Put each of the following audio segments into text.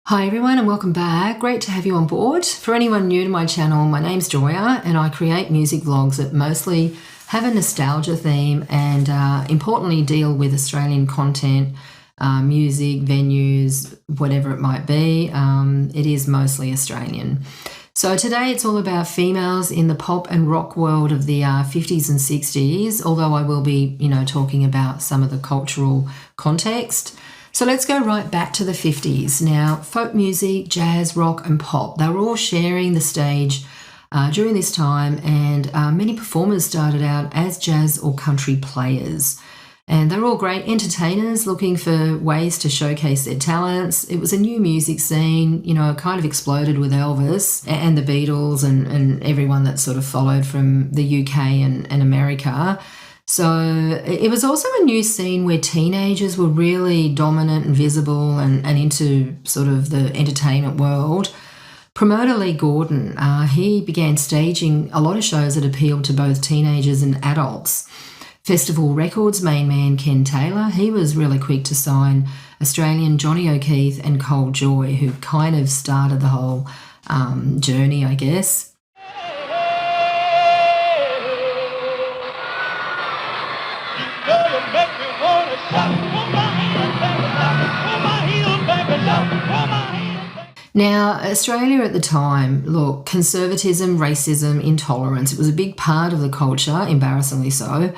Hi everyone and welcome back. Great to have you on board. For anyone new to my channel, my name's Joya and I create music vlogs that mostly have a nostalgia theme and importantly deal with Australian content, music, venues, whatever it might be. It is mostly Australian. So today it's all about females in the pop and rock world of the 50s and 60s, although I will be, talking about some of the cultural context. So let's go right back to the 50s. Now, folk music, jazz, rock and pop, they were all sharing the stage during this time, and many performers started out as jazz or country players. And they're all great entertainers looking for ways to showcase their talents. It was a new music scene, kind of exploded with Elvis and the Beatles and everyone that sort of followed from the UK and America. So it was also a new scene where teenagers were really dominant and visible and into sort of the entertainment world. Promoter Lee Gordon, he began staging a lot of shows that appealed to both teenagers and adults. Festival Records main man Ken Taylor, he was really quick to sign Australian Johnny O'Keefe and Cole Joy, who kind of started the whole journey, I guess. Now, Australia at the time, look, conservatism, racism, intolerance, it was a big part of the culture, embarrassingly so.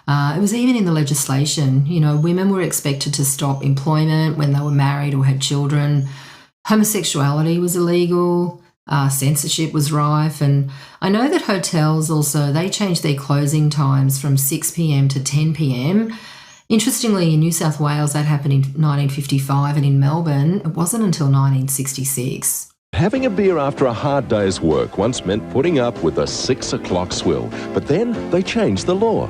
It was even in the legislation. Women were expected to stop employment when they were married or had children. Homosexuality was illegal. Censorship was rife. And I know that hotels also, they changed their closing times from 6 p.m. to 10 p.m. Interestingly, in New South Wales, that happened in 1955, and in Melbourne, it wasn't until 1966. Having a beer after a hard day's work once meant putting up with a 6 o'clock swill, but then they changed the law.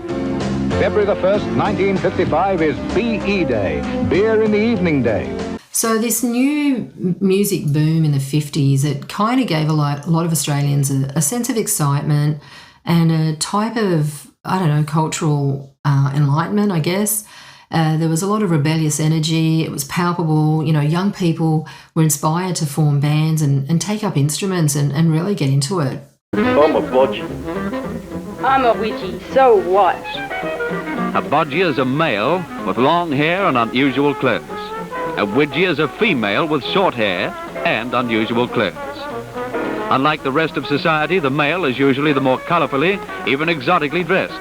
February the 1st, 1955 is BE Day, Beer in the Evening Day. So this new music boom in the 50s, it kind of gave a lot of Australians a sense of excitement and a type of, cultural enlightenment, I guess. There was a lot of rebellious energy. It was palpable. Young people were inspired to form bands and take up instruments and really get into it. I'm a bodgy. I'm a witchy, so what? A bodgy is a male with long hair and unusual clothes. A widgie is a female with short hair and unusual clothes. Unlike the rest of society, the male is usually the more colourfully, even exotically dressed.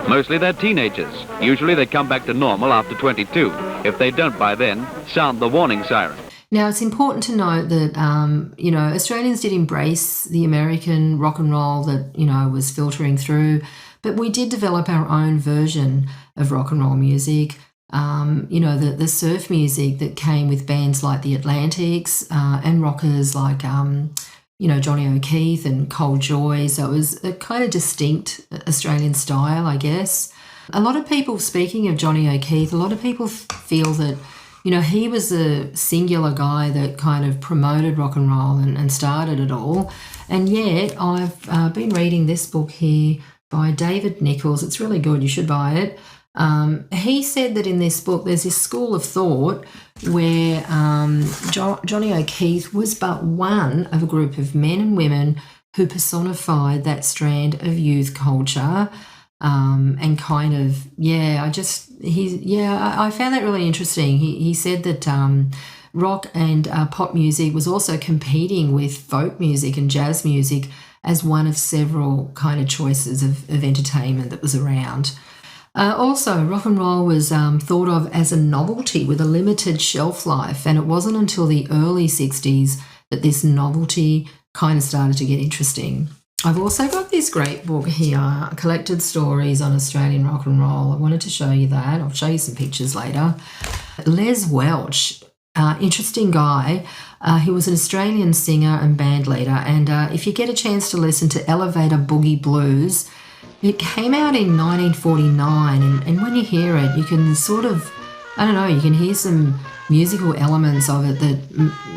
Mostly they're teenagers. Usually they come back to normal after 22. If they don't by then, sound the warning siren. Now, it's important to note that, Australians did embrace the American rock and roll that, was filtering through, but we did develop our own version of rock and roll music. The surf music that came with bands like the Atlantics and rockers like, Johnny O'Keefe and Cole Joy. So it was a kind of distinct Australian style, I guess. A lot of people, speaking of Johnny O'Keefe, a lot of people feel that, he was a singular guy that kind of promoted rock and roll and started it all. And yet I've been reading this book here by David Nichols. It's really good. You should buy it. He said that in this book there's this school of thought where Johnny O'Keefe was but one of a group of men and women who personified that strand of youth culture, and kind of, I found that really interesting. He said that rock and pop music was also competing with folk music and jazz music as one of several kind of choices of entertainment that was around. Also, rock and roll was thought of as a novelty with a limited shelf life, and it wasn't until the early 60s that this novelty kind of started to get interesting. I've also got this great book here, Collected Stories on Australian Rock and Roll. I wanted to show you that. I'll show you some pictures later. Les Welch, interesting guy. He was an Australian singer and band leader, and if you get a chance to listen to Elevator Boogie Blues, it came out in 1949, and when you hear it, you can sort of, you can hear some musical elements of it that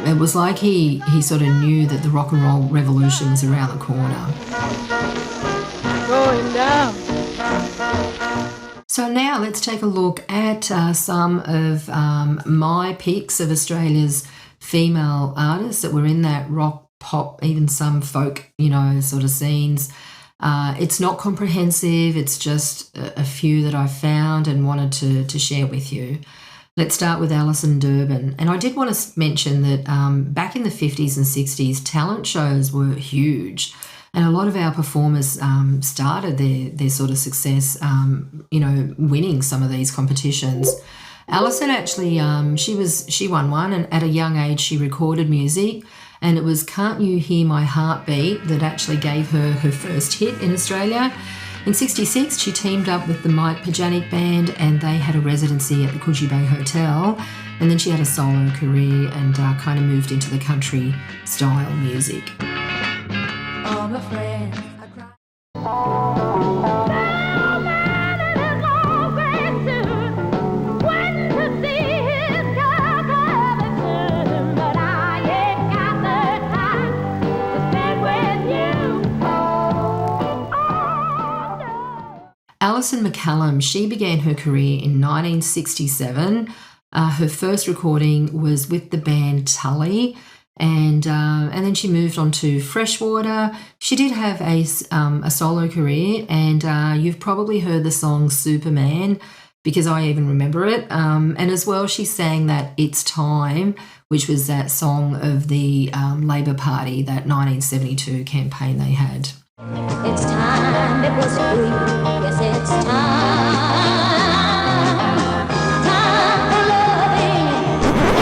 it was like he sort of knew that the rock and roll revolution was around the corner. Going down. So now let's take a look at some of my picks of Australia's female artists that were in that rock, pop, even some folk, sort of scenes. It's not comprehensive. It's just a few that I've found and wanted to share with you. Let's start with Alison Durban. And I did want to mention that back in the 50s and 60s, talent shows were huge. And a lot of our performers started their sort of success, winning some of these competitions. Alison actually, she won one, and at a young age she recorded music, and it was Can't You Hear My Heartbeat that actually gave her first hit in Australia. In 1966, she teamed up with the Mike Pajanic Band, and they had a residency at the Coogee Bay Hotel, and then she had a solo career and kind of moved into the country style music. All my friends are crying. Alison McCallum, she began her career in 1967. Her first recording was with the band Tully, and then she moved on to Freshwater. She did have a solo career, and you've probably heard the song Superman, because I even remember it. And as well, she sang that It's Time, which was that song of the Labor Party, that 1972 campaign they had. It's time, it was free, yes it's time for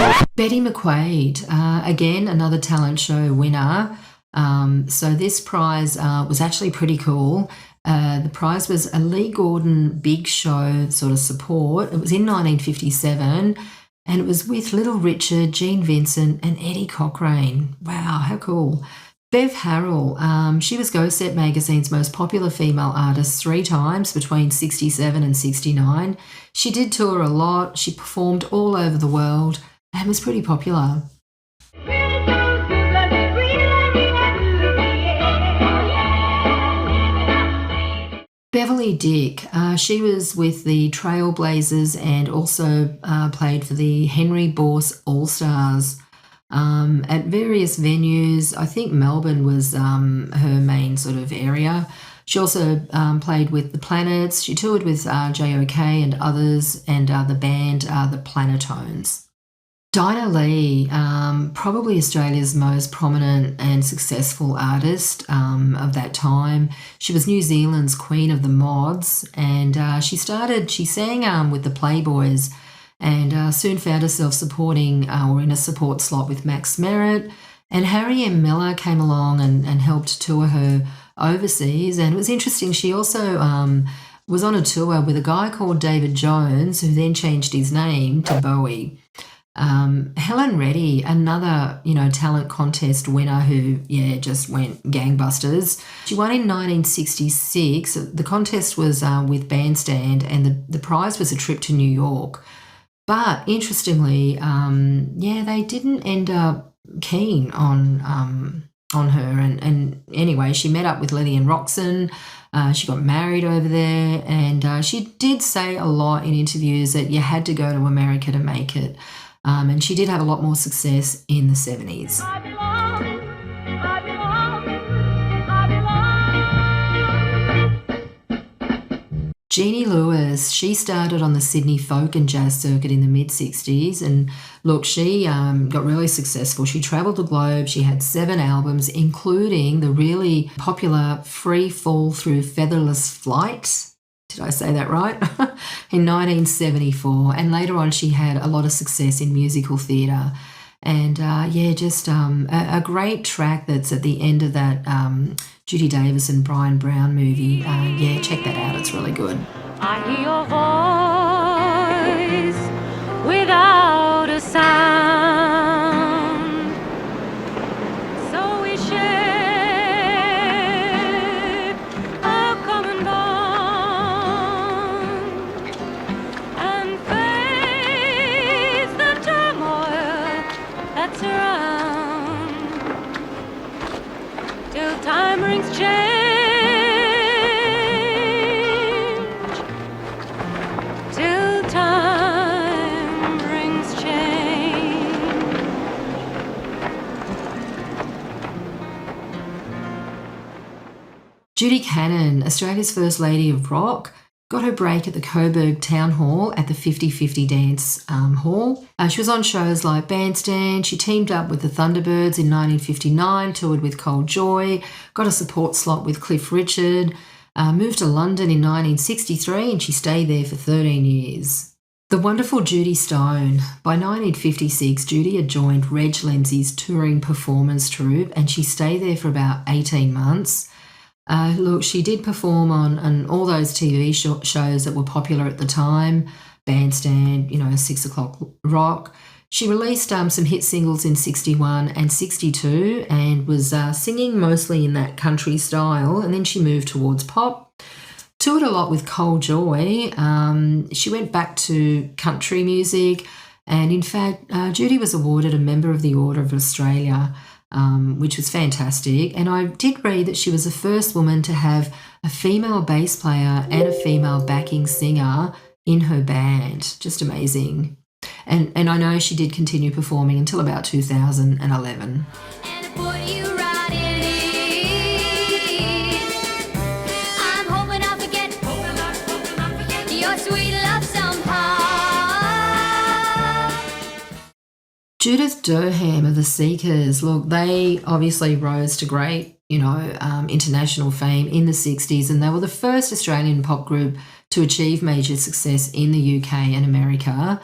loving. Betty McQuade, again another talent show winner. So this prize was actually pretty cool. The prize was a Lee Gordon Big Show sort of support. It was in 1957, and it was with Little Richard, Gene Vincent and Eddie Cochrane. Wow, how cool. Bev Harrell, she was Go Set magazine's most popular female artist 3 times between 67 and 69. She did tour a lot. She performed all over the world and was pretty popular. Beverly Dick, she was with the Trailblazers and also played for the Henry Bourse All-Stars. At various venues. I think Melbourne was her main sort of area. She also played with the Planets. She toured with JOK and others, and the band the Planetones. Dinah Lee, probably Australia's most prominent and successful artist of that time. She was New Zealand's Queen of the Mods, and she sang with the Playboys, and soon found herself supporting or in a support slot with Max Merritt. And Harry M. Miller came along and helped tour her overseas. And it was interesting, she also was on a tour with a guy called David Jones, who then changed his name to Bowie. Helen Reddy, another, talent contest winner who, just went gangbusters. She won in 1966. The contest was with Bandstand, and the prize was a trip to New York. But interestingly, they didn't end up keen on her. And anyway, she met up with Lillian Roxon. She got married over there, and she did say a lot in interviews that you had to go to America to make it. And she did have a lot more success in the 70s. I belong, I belong, I belong. Jeannie Lewis, she started on the Sydney folk and jazz circuit in the mid-60s, and look, she got really successful. She travelled the globe. She had 7 albums, including the really popular Free Fall Through Featherless Flight. Did I say that right? In 1974, and later on she had a lot of success in musical theatre. And a great track that's at the end of that Judy Davis and Brian Brown movie. Check that out. It's really good. I hear your voice without a sound, so we share a common bond and face the turmoil that surrounds till time brings change Judy Cann, Australia's First Lady of Rock, got her break at the Coburg Town Hall at the 50-50 Dance Hall. She was on shows like Bandstand. She teamed up with the Thunderbirds in 1959, toured with Cold Joy, got a support slot with Cliff Richard, moved to London in 1963, and she stayed there for 13 years. The wonderful Judy Stone. By 1956, Judy had joined Reg Lindsay's touring performance troupe, and she stayed there for about 18 months. Look, she did perform on all those TV shows that were popular at the time, Bandstand, 6 o'clock rock. She released some hit singles in 61 and 62 and was singing mostly in that country style, and then she moved towards pop. Toured a lot with Cold Joy. She went back to country music, and in fact, Judy was awarded a Member of the Order of Australia, which was fantastic. And I did read that she was the first woman to have a female bass player and a female backing singer in her band. Just amazing. And I know she did continue performing until about 2011. Judith Durham of the Seekers. Look, they obviously rose to great, international fame in the 60s, and they were the first Australian pop group to achieve major success in the UK and America.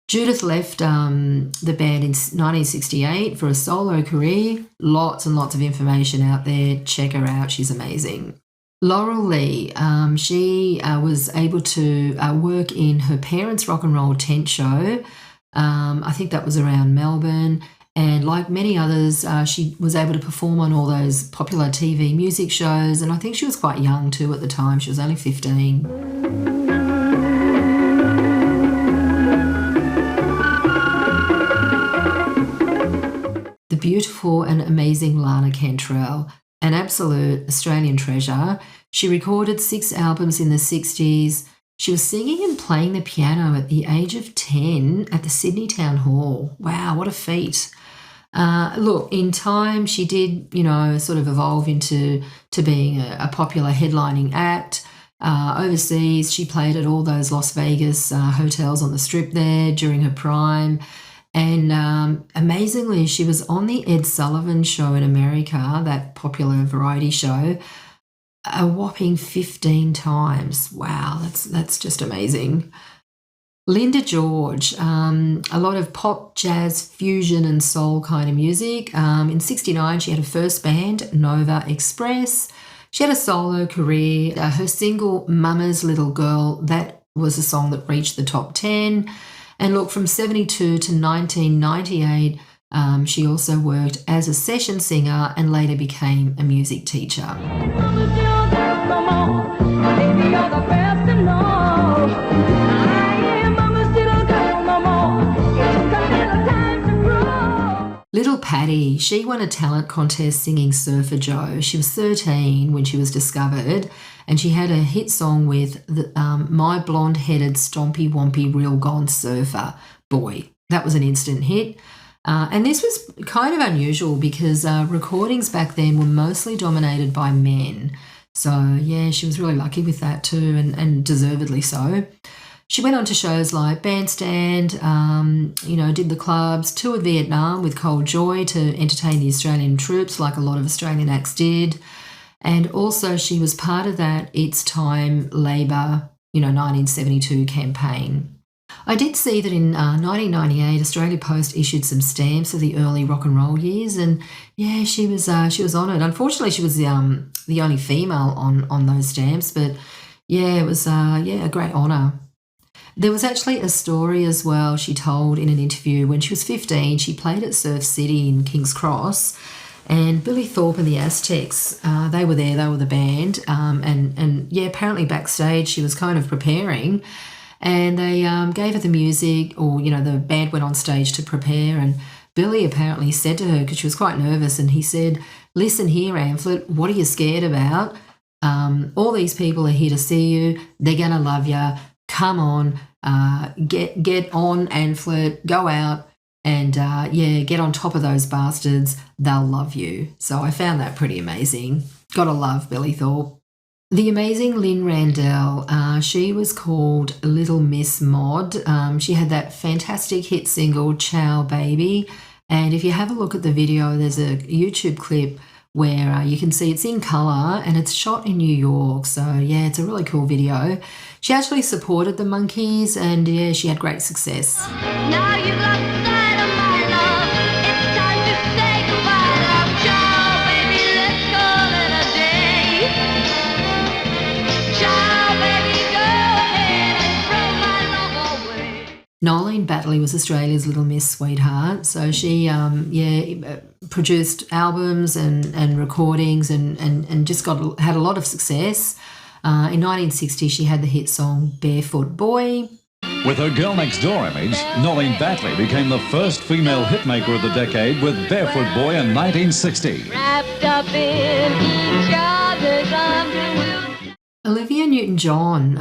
Judith left the band in 1968 for a solo career. Lots and lots of information out there. Check her out. She's amazing. Laurel Lee, she was able to work in her parents' rock and roll tent show. I think that was around Melbourne, and like many others, she was able to perform on all those popular TV music shows, and I think she was quite young too at the time. She was only 15. The beautiful and amazing Lana Cantrell, an absolute Australian treasure. She recorded 6 albums in the 60s. She was singing and playing the piano at the age of 10 at the Sydney Town Hall. Wow, what a feat. Look, in time, she did, sort of evolve into being a popular headlining act. Overseas, she played at all those Las Vegas hotels on the Strip there during her prime. And amazingly, she was on the Ed Sullivan Show in America, that popular variety show, a whopping 15 times. Wow, that's just amazing. Linda George, a lot of pop, jazz, fusion and soul kind of music. In 69, she had her first band, Nova Express. She had a solo career. Her single, Mama's Little Girl, that was a song that reached the top 10. And look, from 72 to 1998, she also worked as a session singer and later became a music teacher. Little Patti, she won a talent contest singing Surfer Joe. She was 13 when she was discovered, and she had a hit song with My Blonde-Headed Stompy Wompy Real Gone Surfer. Boy, that was an instant hit. And this was kind of unusual because recordings back then were mostly dominated by men. So, yeah, she was really lucky with that too, and deservedly so. She went on to shows like Bandstand, did the clubs, toured Vietnam with Cold Joy to entertain the Australian troops like a lot of Australian acts did. And also she was part of that It's Time Labor, 1972 campaign. I did see that in 1998, Australia Post issued some stamps of the early rock and roll years, and yeah, she was honoured. Unfortunately, she was the only female on those stamps, but yeah, it was a great honour. There was actually a story as well she told in an interview. When she was 15, she played at Surf City in King's Cross, and Billy Thorpe and the Aztecs, they were there, they were the band, and apparently backstage she was kind of preparing, and they gave her the music, or, the band went on stage to prepare, and Billy apparently said to her, because she was quite nervous, and he said, "Listen here, Amphlett, what are you scared about? All these people are here to see you. They're going to love you. Come on, get on, Amphlett, go out and, get on top of those bastards. They'll love you." So I found that pretty amazing. Gotta love Billy Thorpe. The amazing Lynne Randell, she was called Little Miss Mod. She had that fantastic hit single, Ciao Baby. And if you have a look at the video, there's a YouTube clip where you can see it's in colour and it's shot in New York. So, yeah, it's a really cool video. She actually supported the Monkees and, yeah, she had great success. Now you've lost sight of my love. It's time to say goodbye, love. Ciao, baby, let's call it a day. Ciao, baby, go ahead and throw my love away. Noeleen Batley was Australia's Little Miss Sweetheart. So she, produced albums and recordings and just had a lot of success. In 1960, she had the hit song Barefoot Boy. With her Girl Next Door image, Noeleen Batley became the first female hitmaker of the decade with Barefoot Boy in 1960. Wrapped up in each other's arms. Olivia Newton-John.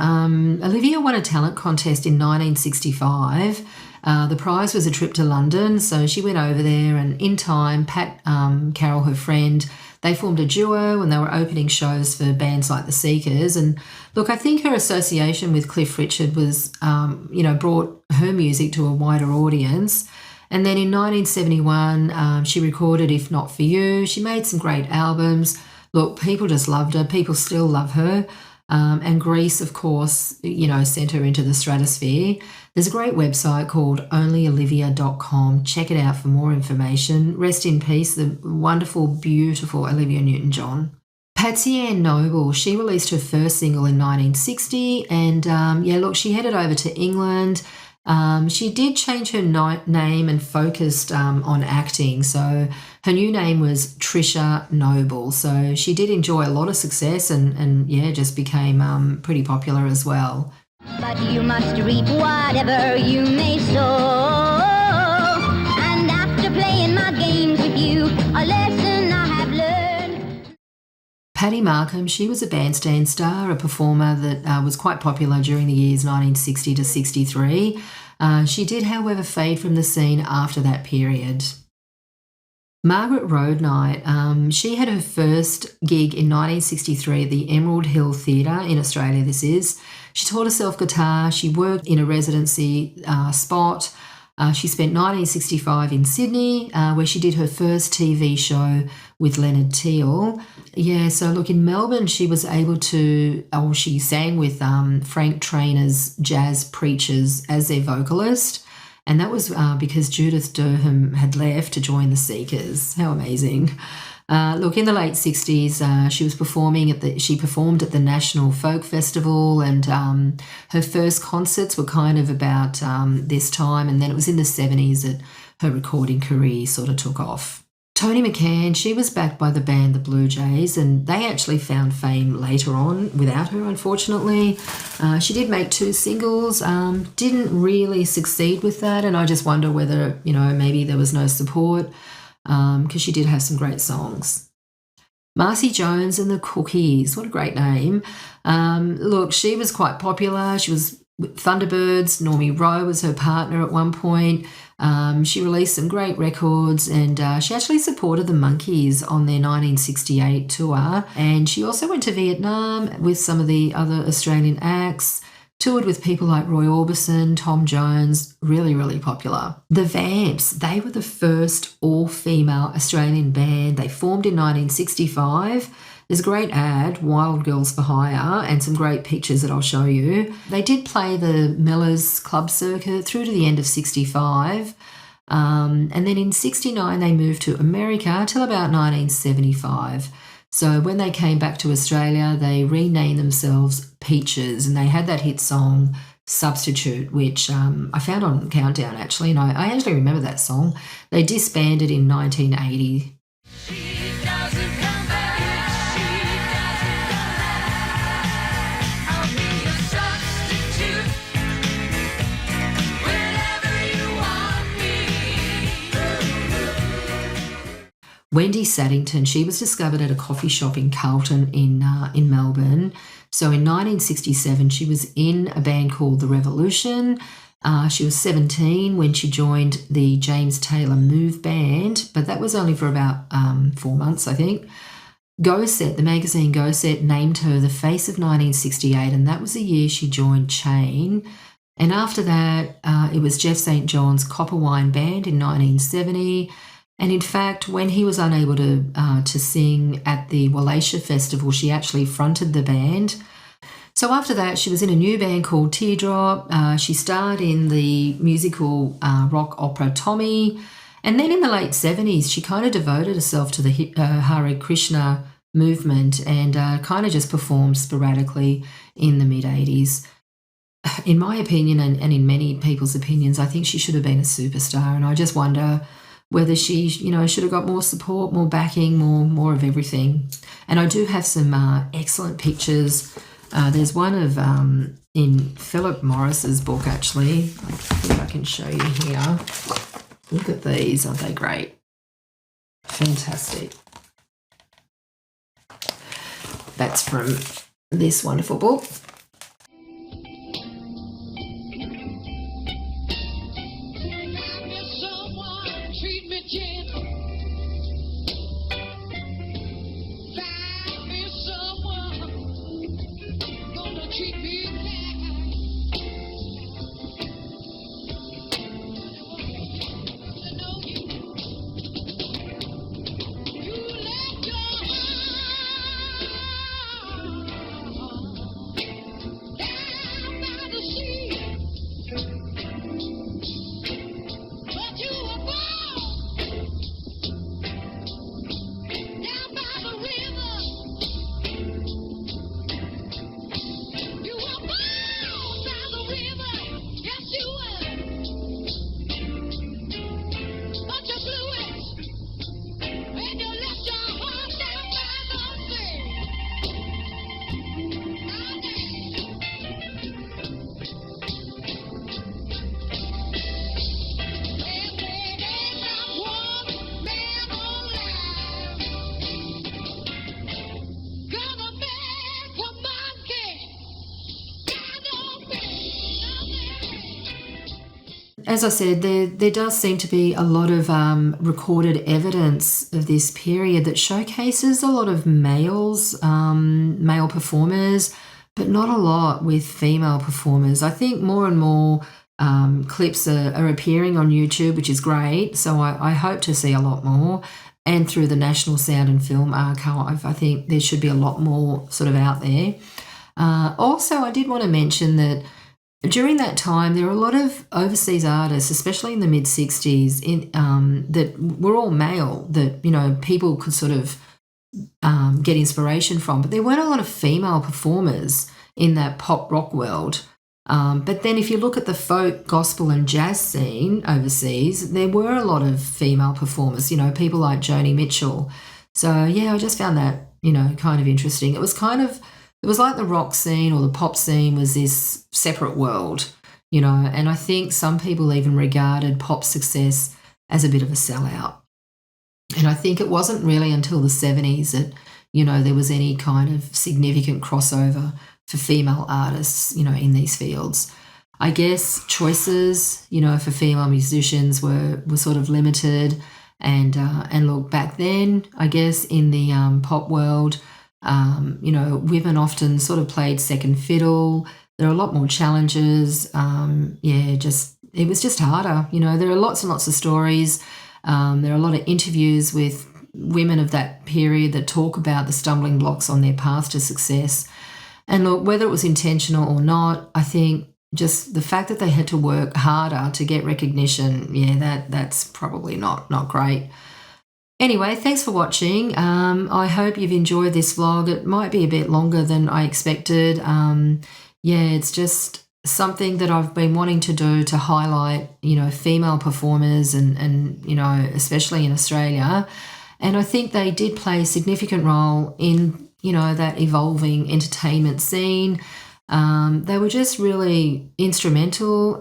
Olivia won a talent contest in 1965. The prize was a trip to London, so she went over there, and in time, Carol, her friend, they formed a duo and they were opening shows for bands like the Seekers. And look, I think her association with Cliff Richard was, brought her music to a wider audience. And then in 1971, she recorded If Not For You. She made some great albums. Look, people just loved her. People still love her. And Greece, of course, sent her into the stratosphere. There's a great website called onlyolivia.com. Check it out for more information. Rest in peace, the wonderful, beautiful Olivia Newton-John. Patsy Ann Noble, she released her first single in 1960. And, she headed over to England. She did change her name and focused on acting. So her new name was Trisha Noble. So she did enjoy a lot of success and just became pretty popular as well. But you must reap whatever you may sow. And after playing my games with you, a lesson I have learned. Patti Markham, she was a bandstand star, a performer that was quite popular during the years 1960 to 63. She did, however, fade from the scene after that period. Margaret Roadknight, she had her first gig in 1963 at the Emerald Hill Theatre in Australia, this is. She taught herself guitar, she worked in a residency spot. She spent 1965 in Sydney, where she did her first TV show with Leonard Teal. Yeah, so look, in Melbourne, she was able to, she sang with Frank Trainor's Jazz Preachers as their vocalist. And that was because Judith Durham had left to join the Seekers. How amazing. Look, in the late 60s, she performed at the National Folk Festival, and her first concerts were kind of about this time, and then it was in the 70s that her recording career sort of took off. Toni McCann, she was backed by the band The Blue Jays, and they actually found fame later on without her, unfortunately. She did make 2 singles, didn't really succeed with that, and I just wonder whether, maybe there was no support, because she did have some great songs. Marci Jones and the Cookies, what a great name. Look, she was quite popular. She was with Thunderbirds. Normie Rowe was her partner at one point. She released some great records, and she actually supported the Monkees on their 1968 tour. And she also went to Vietnam with some of the other Australian acts, toured with people like Roy Orbison, Tom Jones, really, really popular. The Vamps, they were the first all-female Australian band. They formed in 1965. There's a great ad, Wild Girls for Hire, and some great pictures that I'll show you. They did play the Mellors Club circuit through to the end of 65. And then in 69, they moved to America till about 1975. So when they came back to Australia, they renamed themselves Peaches, and they had that hit song Substitute, which I found on Countdown actually, and I actually remember that song. They disbanded in 1980. Wendy Saddington, she was discovered at a coffee shop in Carlton in Melbourne. So in 1967, she was in a band called The Revolution. She was 17 when she joined the James Taylor Move Band, but that was only for about 4 months, I think. Go Set, the magazine Go Set, named her the face of 1968, and that was the year she joined Chain. And after that, it was Jeff St. John's Copper Wine Band in 1970. And in fact, when he was unable to sing at the Wallachia Festival, she actually fronted the band. So after that, she was in a new band called Teardrop. She starred in the musical rock opera Tommy. And then in the late 70s, she kind of devoted herself to the Hare Krishna movement and kind of just performed sporadically in the mid-80s. In my opinion, and in many people's opinions, I think she should have been a superstar. And I just wonder whether she, should have got more support, more backing, more of everything. And I do have some excellent pictures. There's one of in Philip Morris's book, actually. I think I can show you here. Look at these. Aren't they great? Fantastic. That's from this wonderful book. As I said, there does seem to be a lot of recorded evidence of this period that showcases a lot of male performers, but not a lot with female performers. I think more and more clips are appearing on YouTube, which is great. So I hope to see a lot more. And through the National Sound and Film Archive, I think there should be a lot more sort of out there. Also, I did want to mention that during that time, there were a lot of overseas artists, especially in the mid-60s, that were all male, that, people could sort of get inspiration from. But there weren't a lot of female performers in that pop rock world. But then if you look at the folk, gospel and jazz scene overseas, there were a lot of female performers, people like Joni Mitchell. So, yeah, I just found that, kind of interesting. It was like the rock scene or the pop scene was this separate world, and I think some people even regarded pop success as a bit of a sellout. And I think it wasn't really until the 70s that, there was any kind of significant crossover for female artists, in these fields. I guess choices, for female musicians were sort of limited. And look, back then, I guess in the pop world, women often sort of played second fiddle. There are a lot more challenges. It was just harder. There are lots and lots of stories. There are a lot of interviews with women of that period that talk about the stumbling blocks on their path to success. And look, whether it was intentional or not, I think just the fact that they had to work harder to get recognition, that's probably not great. Anyway, thanks for watching. I hope you've enjoyed this vlog. It might be a bit longer than I expected. It's just something that I've been wanting to do to highlight, female performers and especially in Australia. And I think they did play a significant role in, that evolving entertainment scene. They were just really instrumental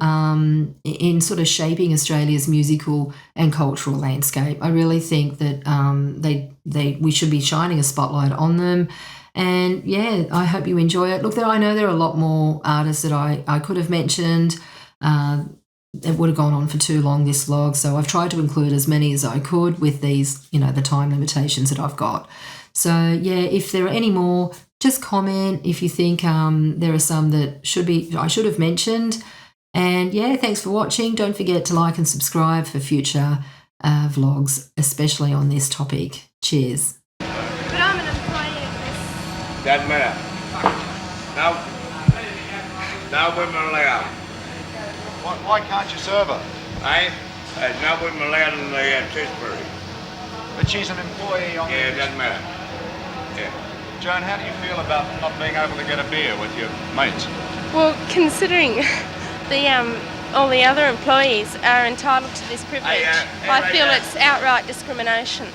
in sort of shaping Australia's musical and cultural landscape. I really think that we should be shining a spotlight on them. And I hope you enjoy it. Look, I know there are a lot more artists that I could have mentioned. It would have gone on for too long, this vlog, so I've tried to include as many as I could with these, the time limitations that I've got. So, yeah, if there are any more, just comment if you think there are some that I should have mentioned. And, yeah, thanks for watching. Don't forget to like and subscribe for future vlogs, especially on this topic. Cheers. But I'm an employee of this. Doesn't matter. Now women are allowed. Why can't you serve her? There's no women allowed in the Tisbury. But she's an employee on Yeah, it the... doesn't matter. Yeah. Joan, how do you feel about not being able to get a beer with your mates? Well, considering all the other employees are entitled to this privilege, I feel it's outright discrimination.